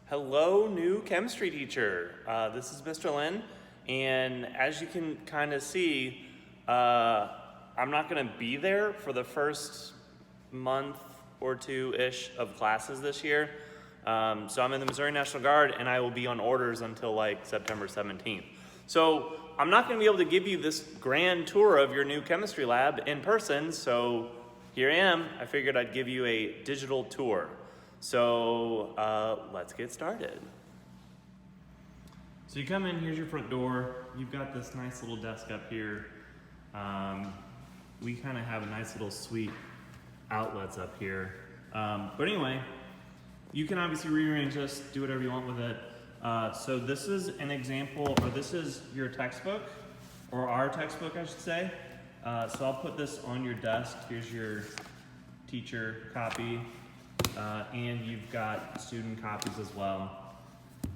Hello, new chemistry teacher. This is Mr. Lin, and as you can kind of see, I'm not going to be there for the first month or two-ish of classes this year. So I'm in the Missouri National Guard, and I will be on orders until like September 17th. So I'm not going to be able to give you this grand tour of your new chemistry lab in person, so here I am. I figured I'd give you a digital tour. So let's get started. So you come in, here's your front door. You've got this nice little desk up here. We kind of have a nice little suite outlets up here. But anyway, you can obviously rearrange this, do whatever you want with it. So this is an example, or this is your textbook, or our textbook I should say. So I'll put this on your desk. Here's your teacher copy. And you've got student copies as well.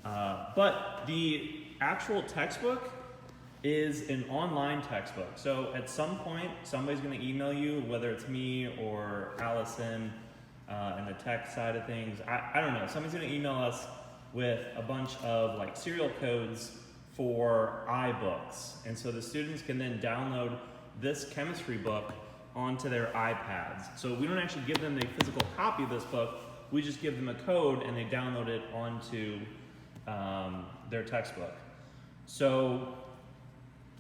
But the actual textbook is an online textbook. So at some point, somebody's going to email you, whether it's me or Allison and the tech side of things. I don't know. Somebody's going to email us with a bunch of like serial codes for iBooks. And so the students can then download this chemistry book onto their iPads. So we don't actually give them a physical copy of this book, we just give them a code and they download it onto their textbook. So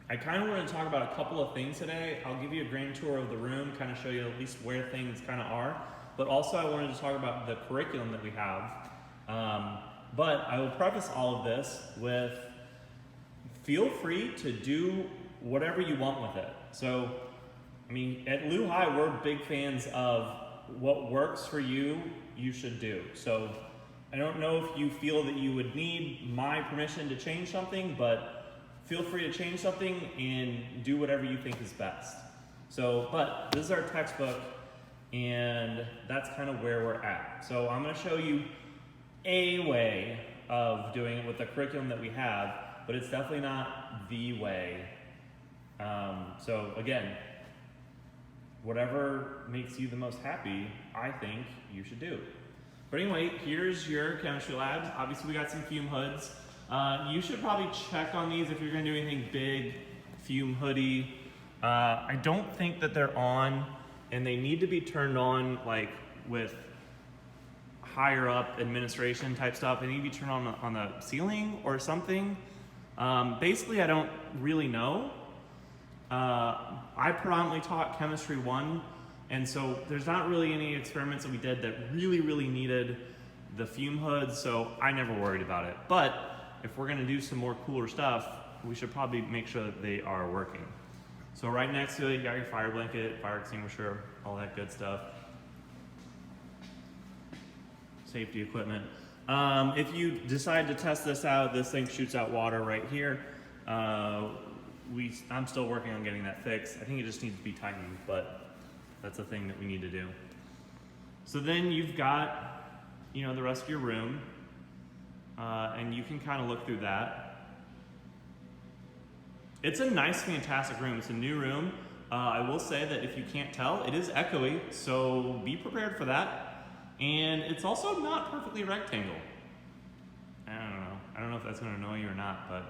I kind of want to talk about a couple of things today. I'll give you a grand tour of the room, kind of show you at least where things kind of are, but also I wanted to talk about the curriculum that we have. But I will preface all of this with feel free to do whatever you want with it. So I mean, at LuHi, we're big fans of what works for you, you should do. So I don't know if you feel that you would need my permission to change something, but feel free to change something and do whatever you think is best. So, but this is our textbook, and that's kind of where we're at. So I'm going to show you a way of doing it with the curriculum that we have, but it's definitely not the way. So again, whatever makes you the most happy, I think you should do. But anyway, here's your chemistry lab. Obviously we got some fume hoods. You should probably check on these if you're gonna do anything big, fume hoodie. I don't think that they're on, and they need to be turned on like with higher up administration type stuff. They need to be turned on the ceiling or something. Basically, I don't really know. I predominantly taught Chemistry 1, and so there's not really any experiments that we did that really needed the fume hood, so I never worried about it. But if we're gonna do some more cooler stuff, we should probably make sure that they are working. So right next to it, you got your fire blanket, fire extinguisher, all that good stuff. Safety equipment. If you decide to test this out, this thing shoots out water right here. I'm still working on getting that fixed. I think it just needs to be tightened, but that's a thing that we need to do. So then you've got, the rest of your room, and you can kind of look through that. It's a nice, fantastic room. It's a new room. I will say that if you can't tell, it is echoey, so be prepared for that. And it's also not perfectly rectangle. I don't know if that's going to annoy you or not, but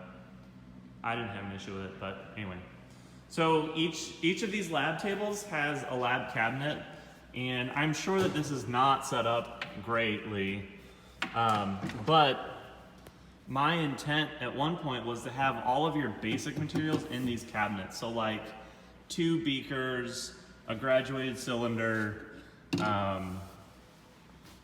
I didn't have an issue with it, but anyway. So each of these lab tables has a lab cabinet, and I'm sure that this is not set up greatly, but my intent at one point was to have all of your basic materials in these cabinets. So like 2 beakers, a graduated cylinder,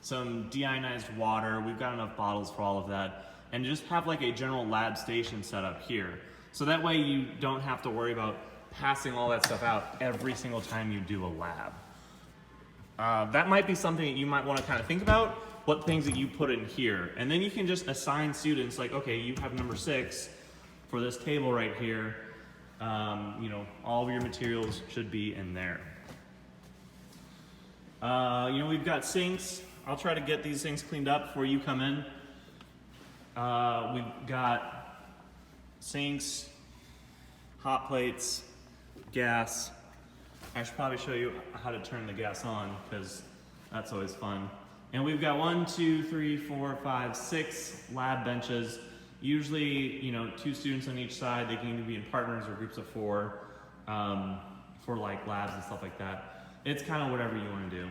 some deionized water. We've got enough bottles for all of that. And just have like a general lab station set up here. So that way you don't have to worry about passing all that stuff out every single time you do a lab. That might be something that you might want to kind of think about, what things that you put in here. And then you can just assign students like, okay, you have number 6 for this table right here. All of your materials should be in there. We've got sinks. I'll try to get these things cleaned up before you come in. We've got sinks, hot plates, gas. I should probably show you how to turn the gas on because that's always fun. And we've got 1, 2, 3, 4, 5, 6 lab benches. Usually, 2 students on each side. They can either be in partners or groups of 4 for like labs and stuff like that. It's kind of whatever you want to do.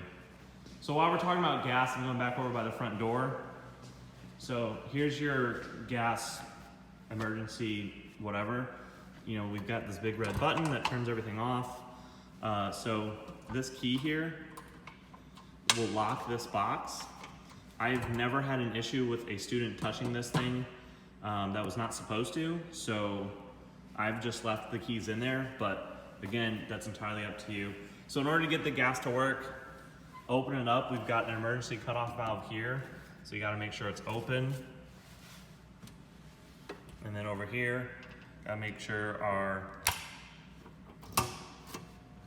So while we're talking about gas, I'm going back over by the front door. So here's your gas emergency whatever. We've got this big red button that turns everything off. So this key here will lock this box. I've never had an issue with a student touching this thing that was not supposed to, so I've just left the keys in there, but again, that's entirely up to you. So in order to get the gas to work, open it up. We've got an emergency cutoff valve here, so you gotta make sure it's open. And then over here, gotta make sure our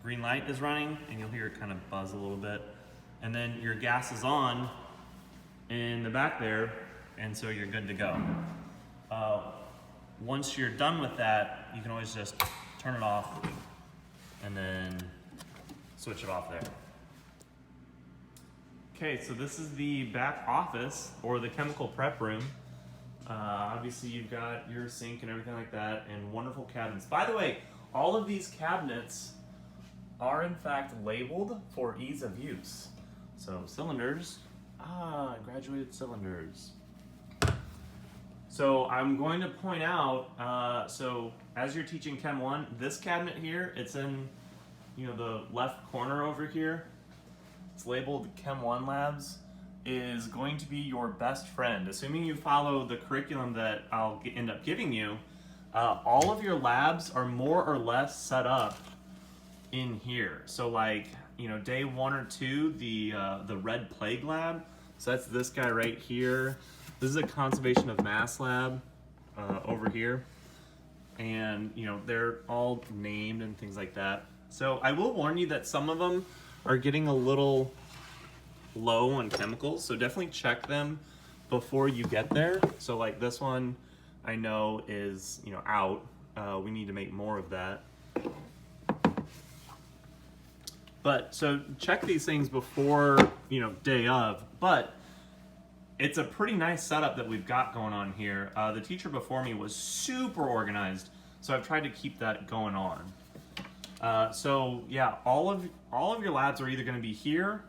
green light is running, and you'll hear it kind of buzz a little bit. And then your gas is on in the back there, and so you're good to go. Once you're done with that, you can always just turn it off and then switch it off there. Okay, so this is the back office or the chemical prep room. Obviously you've got your sink and everything like that, and wonderful cabinets. By the way, all of these cabinets are in fact labeled for ease of use. So cylinders, graduated cylinders. So I'm going to point out, so as you're teaching Chem 1, this cabinet here, it's in the left corner over here. It's labeled Chem 1 Labs, is going to be your best friend. Assuming you follow the curriculum that I'll end up giving you, all of your labs are more or less set up in here. So like, day 1 or 2, the red plague lab. So that's this guy right here. This is a conservation of mass lab over here. And they're all named and things like that. So I will warn you that some of them are getting a little low on chemicals. So definitely check them before you get there. So like this one I know is out. We need to make more of that. But so check these things before, day of, but it's a pretty nice setup that we've got going on here. The teacher before me was super organized, so I've tried to keep that going on. So yeah, all of your labs are either gonna be here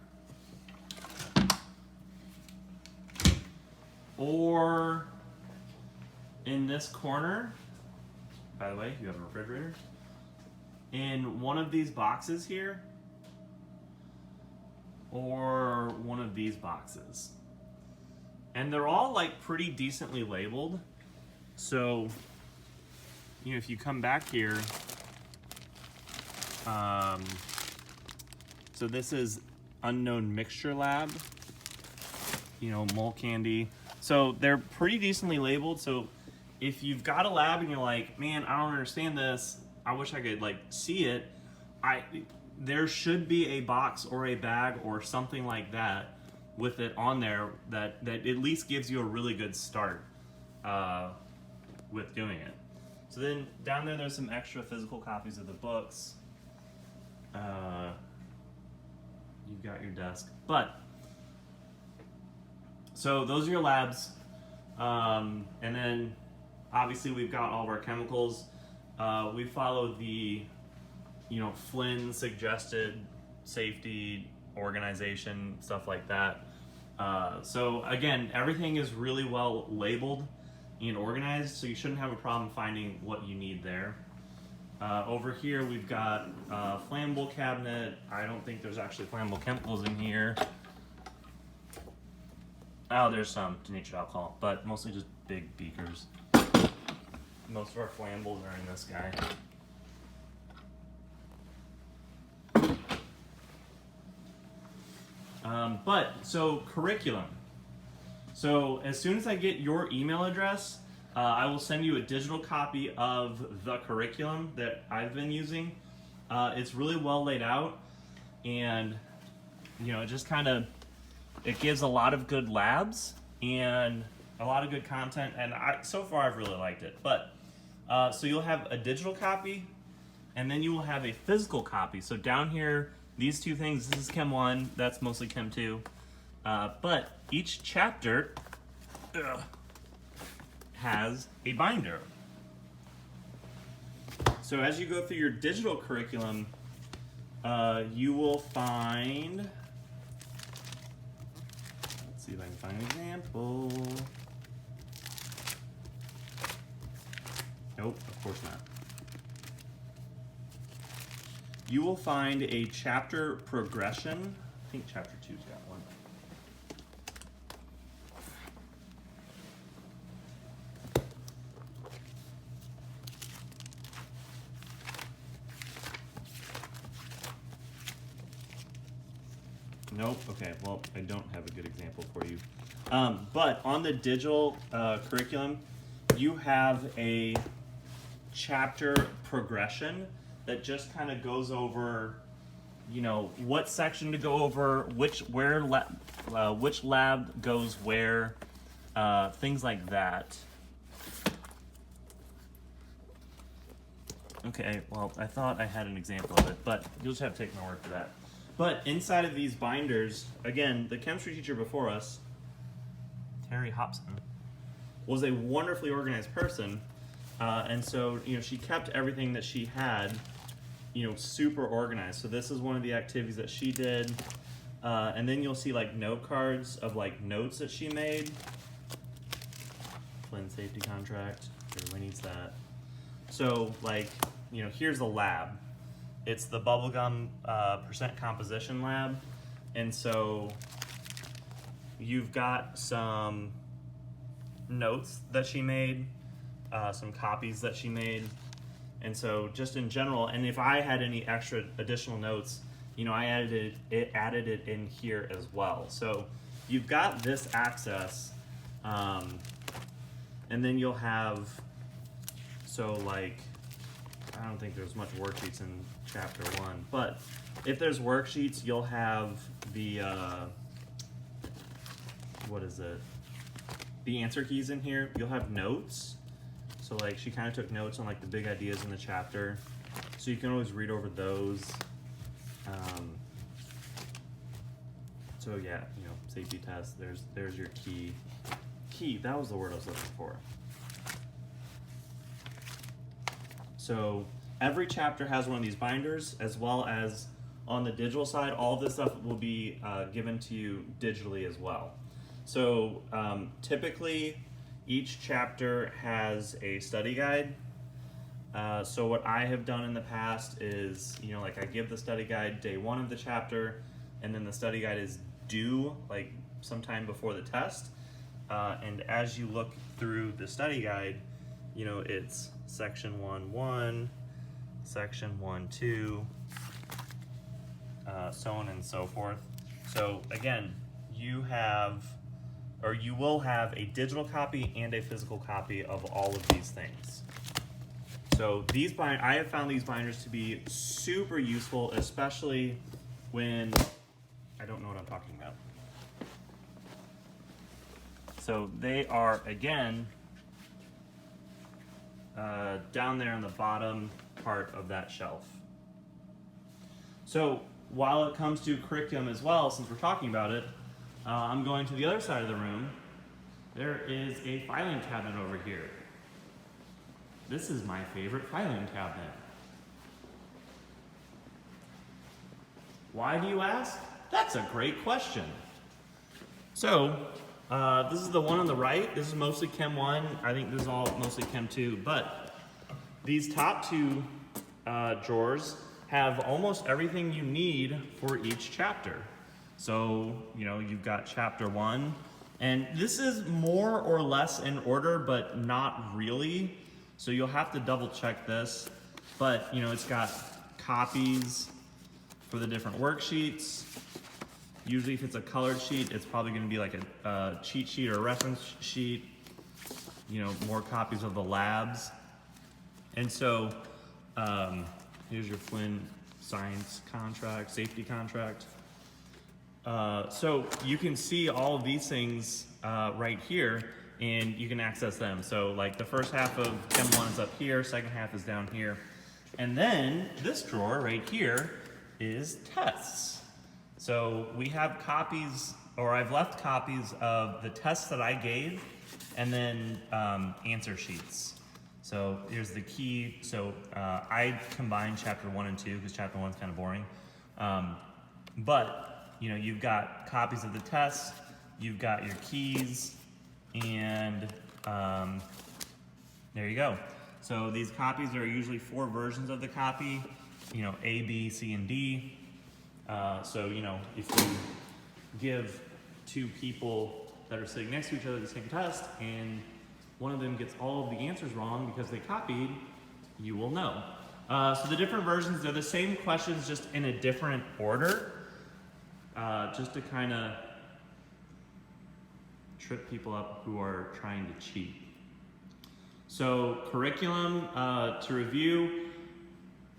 or in this corner. By the way, you have a refrigerator. In one of these boxes here, or one of these boxes. And they're all like pretty decently labeled. So, if you come back here, so this is unknown mixture lab, mole candy. So they're pretty decently labeled. So if you've got a lab and you're like, man, I don't understand this, I wish I could like see it, there should be a box or a bag or something like that with it on there that at least gives you a really good start with doing it. So then down there's some extra physical copies of the books. You've got your desk. But, so those are your labs. And then obviously we've got all of our chemicals. We follow the Flynn suggested safety organization, stuff like that. So again, everything is really well labeled and organized, so you shouldn't have a problem finding what you need there. Over here we've got a flammable cabinet. I don't think there's actually flammable chemicals in here. Oh, there's some denatured alcohol, but mostly just big beakers. Most of our flammables are in this guy. So curriculum. So as soon as I get your email address, I will send you a digital copy of the curriculum that I've been using. It's really well laid out, and it just it gives a lot of good labs and a lot of good content, and so far I've really liked it. But so you'll have a digital copy, and then you will have a physical copy. So down here, these two things, this is Chem 1, that's mostly Chem 2. But each chapter has a binder. So as you go through your digital curriculum, you will find, let's see if I can find an example. Nope, of course not. You will find a chapter progression. I think chapter 2's got one. Nope, okay, well, I don't have a good example for you. But on the digital curriculum, you have a chapter progression that just kind of goes over, you know, what section to go over, which lab goes where, things like that. Okay, well, I thought I had an example of it, but you'll just have to take my word for that. But inside of these binders, again, the chemistry teacher before us, Terry Hobson, was a wonderfully organized person. And so, you know, she kept everything that she had, you know, super organized. So this is one of the activities that she did. And then you'll see like note cards of like notes that she made. Flynn safety contract, everybody needs that. So like, you know, here's the lab. It's the bubblegum percent composition lab. And so you've got some notes that she made, some copies that she made. And so just in general, and if I had any extra additional notes, you know, I added it in here as well. So you've got this access, and then you'll have, so like, I don't think there's much worksheets in chapter 1, but if there's worksheets, you'll have the, what is it? The answer keys in here. You'll have notes. So like she kind of took notes on like the big ideas in the chapter. So you can always read over those. So yeah, you know, safety test, there's your key. Key, that was the word I was looking for. So every chapter has one of these binders, as well as on the digital side, all of this stuff will be given to you digitally as well. So typically each chapter has a study guide. So what I have done in the past is, you know, like I give the study guide day 1 of the chapter, and then the study guide is due like sometime before the test. And as you look through the study guide, you know, it's section 1.1, section 1.2, so on and so forth. So again, you have, or you will have a digital copy and a physical copy of all of these things. So these I have found these binders to be super useful, especially when I don't know what I'm talking about. So they are, again, down there on the bottom part of that shelf. So while it comes to curriculum as well, since we're talking about it, I'm going to the other side of the room. There is a filing cabinet over here. This is my favorite filing cabinet. Why do you ask? That's a great question. So, this is the one on the right. This is mostly Chem 1. I think this is all mostly Chem 2. But these top 2 drawers have almost everything you need for each chapter. So, you know, you've got chapter 1. And this is more or less in order, but not really. So you'll have to double check this. But, you know, it's got copies for the different worksheets. Usually if it's a colored sheet, it's probably going to be like a cheat sheet or a reference sheet. You know, more copies of the labs. And so here's your Flynn science contract, safety contract. So you can see all of these things right here, and you can access them. So like the first half of Chem 1 is up here, second half is down here. And then this drawer right here is tests. So we have copies, or I've left copies of the tests that I gave, and then answer sheets. So here's the key. So I combined chapter 1 and 2 because chapter 1 is kind of boring. But you know, you've got copies of the tests, you've got your keys, and there you go. So these copies are usually 4 versions of the copy, you know, A, B, C, and D. So, you know, if you give 2 people that are sitting next to each other the same test and one of them gets all of the answers wrong because they copied, you will know. So the different versions, they're the same questions, just in a different order, just to kind of trip people up who are trying to cheat. So curriculum, to review,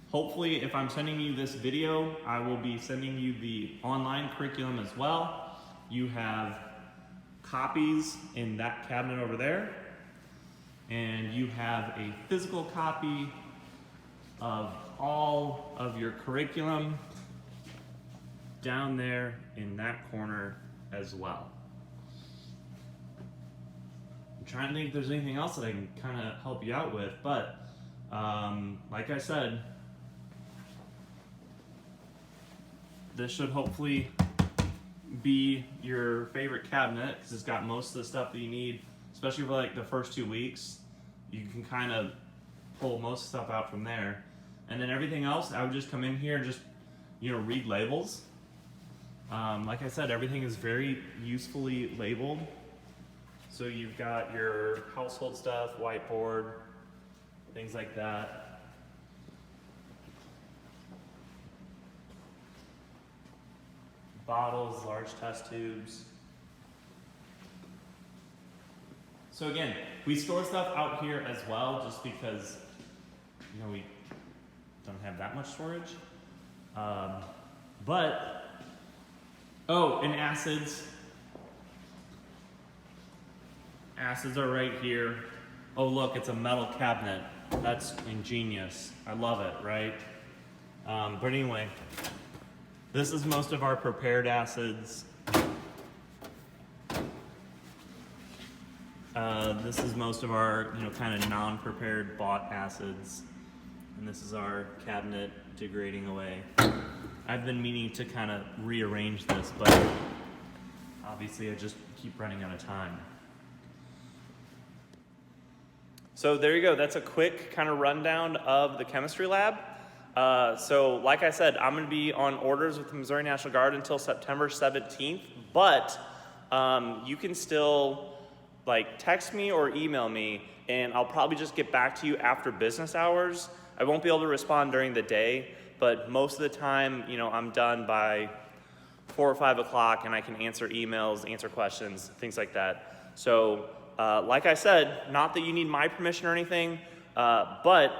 hopefully if I'm sending you this video, I will be sending you the online curriculum as well. You have copies in that cabinet over there, and you have a physical copy of all of your curriculum down there in that corner as well. I'm trying to think if there's anything else that I can kind of help you out with, but like I said, this should hopefully be your favorite cabinet because it's got most of the stuff that you need, especially for like the first 2 weeks. You can kind of pull most stuff out from there. And then everything else, I would just come in here and just, you know, read labels. Like I said, everything is very usefully labeled. So you've got your household stuff, whiteboard, things like that. Bottles, large test tubes. So again, we store stuff out here as well, just because, you know, we don't have that much storage. Oh, and acids. Acids are right here. Oh look, it's a metal cabinet. That's ingenious. I love it, right? But anyway, this is most of our prepared acids. This is most of our, you know, kind of non-prepared bought acids. And this is our cabinet degrading away. I've been meaning to kind of rearrange this, but obviously I just keep running out of time. So there you go. That's a quick kind of rundown of the chemistry lab. So like I said, I'm going to be on orders with the Missouri National Guard until September 17th, but you can still like text me or email me, and I'll probably just get back to you after business hours. I won't be able to respond during the day, but most of the time, you know, I'm done by 4 or 5 o'clock, and I can answer emails, answer questions, things like that. So like I said, not that you need my permission or anything, but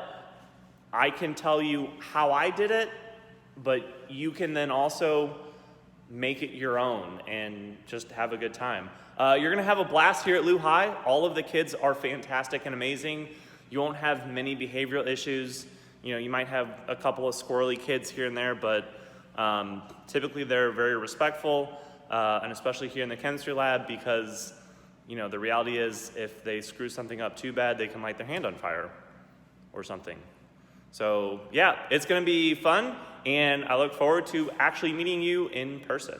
I can tell you how I did it, but you can then also make it your own and just have a good time. You're gonna have a blast here at Lou High. All of the kids are fantastic and amazing. You won't have many behavioral issues. You know, you might have a couple of squirrely kids here and there, but typically they're very respectful, and especially here in the chemistry lab, because, you know, the reality is if they screw something up too bad, they can light their hand on fire or something. So yeah, it's gonna be fun, and I look forward to actually meeting you in person.